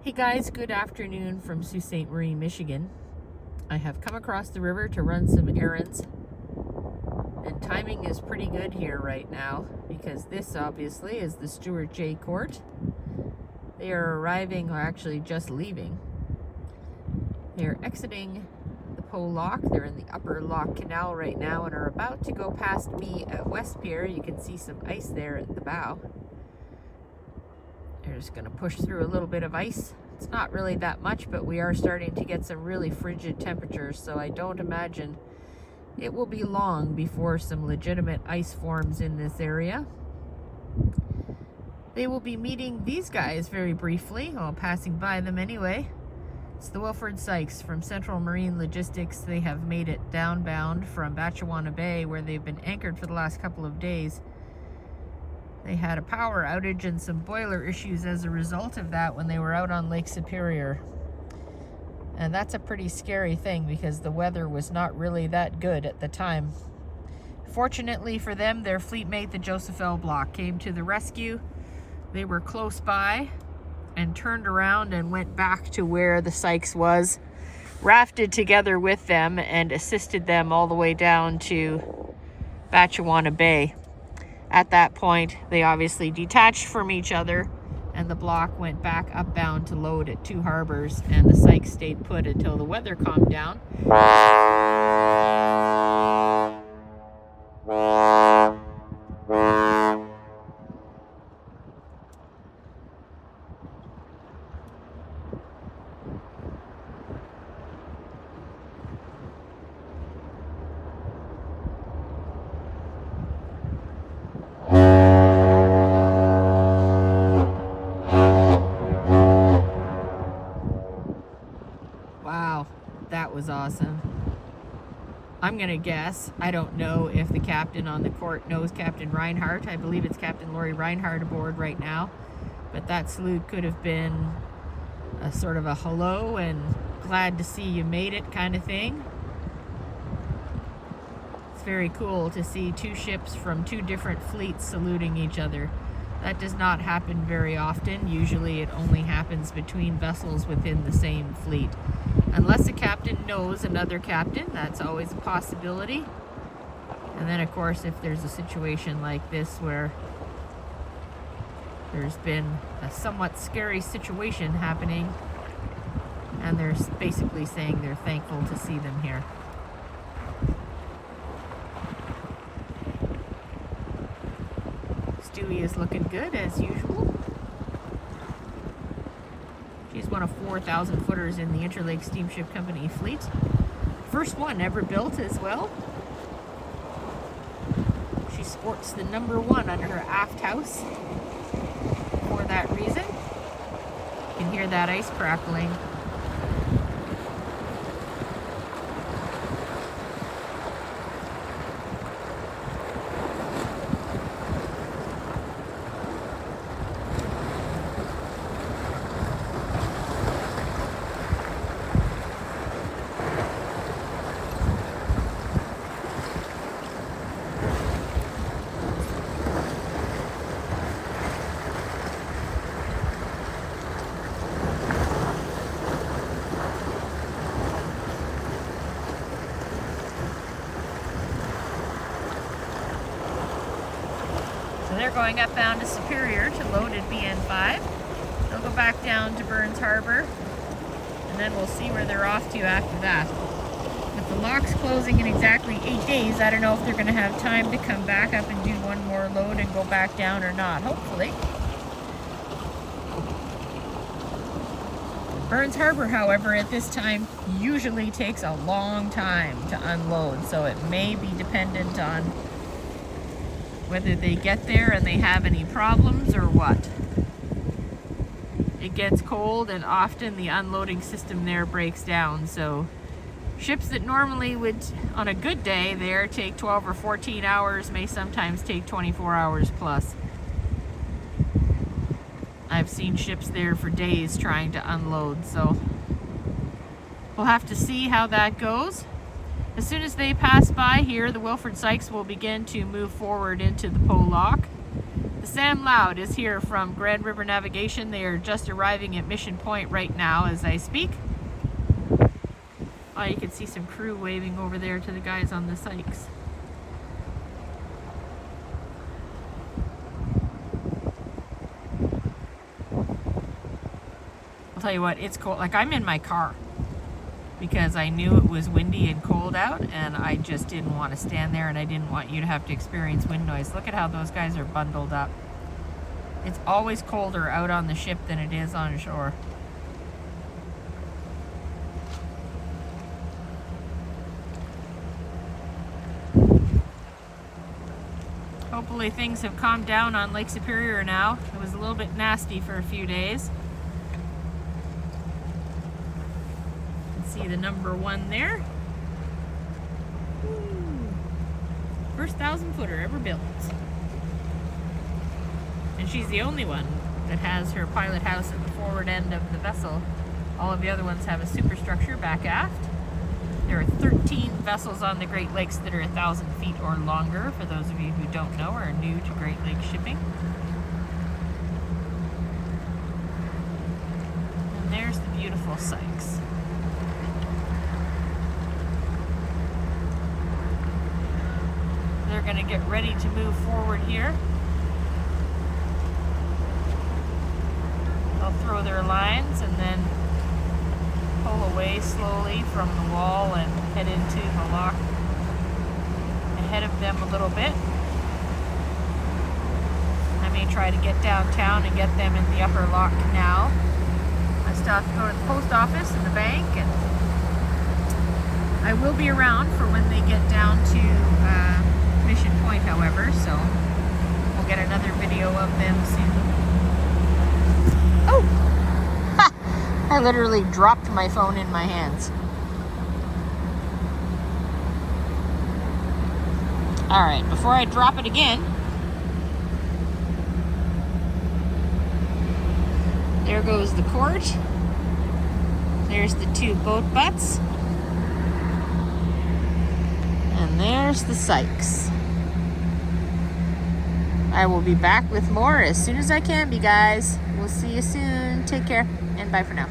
Hey guys, good afternoon from Sault Ste. Marie, Michigan. I have come across the river to run some errands, and timing is pretty good here right now because this obviously is the Stewart Cort. They are arriving, or actually just leaving. They are exiting the Po Lock. They're in the upper lock canal right now and are about to go past me at West Pier. You can see some ice there at the bow. They're just going to push through a little bit of ice. It's not really that much, but we are starting to get some really frigid temperatures, so I don't imagine it will be long before some legitimate ice forms in this area. They will be meeting these guys very briefly, while passing by them anyway. It's the Wilfred Sykes from Central Marine Logistics. They have made it downbound from Batchewana Bay, where they've been anchored for the last couple of days. They had a power outage and some boiler issues as a result of that when they were out on Lake Superior. And that's a pretty scary thing because the weather was not really that good at the time. Fortunately for them, their fleet mate, the Joseph L. Block, came to the rescue. They were close by and turned around and went back to where the Sykes was, rafted together with them and assisted them all the way down to Batchewana Bay. At that point, they obviously detached from each other, and the Block went back upbound to load at Two Harbors, and the Sykes stayed put until the weather calmed down. Wow, that was awesome. I'm gonna guess, I don't know if the captain on the Cort knows Captain Reinhardt. I believe it's Captain Lori Reinhardt aboard right now, but that salute could have been a sort of a hello and glad to see you made it kind of thing. It's very cool to see two ships from two different fleets saluting each other. That does not happen very often. Usually it only happens between vessels within the same fleet. Unless a captain knows another captain, that's always a possibility. And then of course, if there's a situation like this where there's been a somewhat scary situation happening and they're basically saying they're thankful to see them here. Stewie is looking good as usual. She's one of 4,000 footers in the Interlake Steamship Company fleet. First one ever built as well. She sports the #1 on her aft house. For that reason, you can hear that ice crackling. So they're going upbound to Superior to load at BN5. They'll go back down to Burns Harbor, and then we'll see where they're off to after that. With the lock's closing in exactly 8 days, I don't know if they're going to have time to come back up and do one more load and go back down or not. Hopefully. Burns Harbor, however, at this time usually takes a long time to unload, so it may be dependent on whether they get there and they have any problems or what. It gets cold and often the unloading system there breaks down, so ships that normally would, on a good day there, take 12 or 14 hours may sometimes take 24 hours plus. I've seen ships there for days trying to unload, so we'll have to see how that goes. As soon as they pass by here, the Wilfred Sykes will begin to move forward into the Po Lock. The Sam Loud is here from Grand River Navigation. They are just arriving at Mission Point right now as I speak. Oh, you can see some crew waving over there to the guys on the Sykes. I'll tell you what, it's cold. Like, I'm in my car because I knew it was windy and cold out, and I just didn't want to stand there, and I didn't want you to have to experience wind noise. Look at how those guys are bundled up. It's always colder out on the ship than it is on shore. Hopefully things have calmed down on Lake Superior now. It was a little bit nasty for a few days. You can see the number 1 there. Ooh. First 1,000-footer ever built. And she's the only one that has her pilot house at the forward end of the vessel. All of the other ones have a superstructure back aft. There are 13 vessels on the Great Lakes that are 1,000 feet or longer, for those of you who don't know or are new to Great Lakes shipping. And there's the beautiful Sykes. They're going to get ready to move forward here. They'll throw their lines and then pull away slowly from the wall and head into the lock ahead of them a little bit. I may try to get downtown and get them in the upper lock now. I still have to go to the post office and the bank, and I will be around for when they get down to Mission Point, however, so we'll get another video of them soon. Oh! I literally dropped my phone in my hands. Alright, before I drop it again, there goes the Cort. There's the 2 boat butts. And there's the Sykes. I will be back with more as soon as I can be, guys. We'll see you soon. Take care, and bye for now.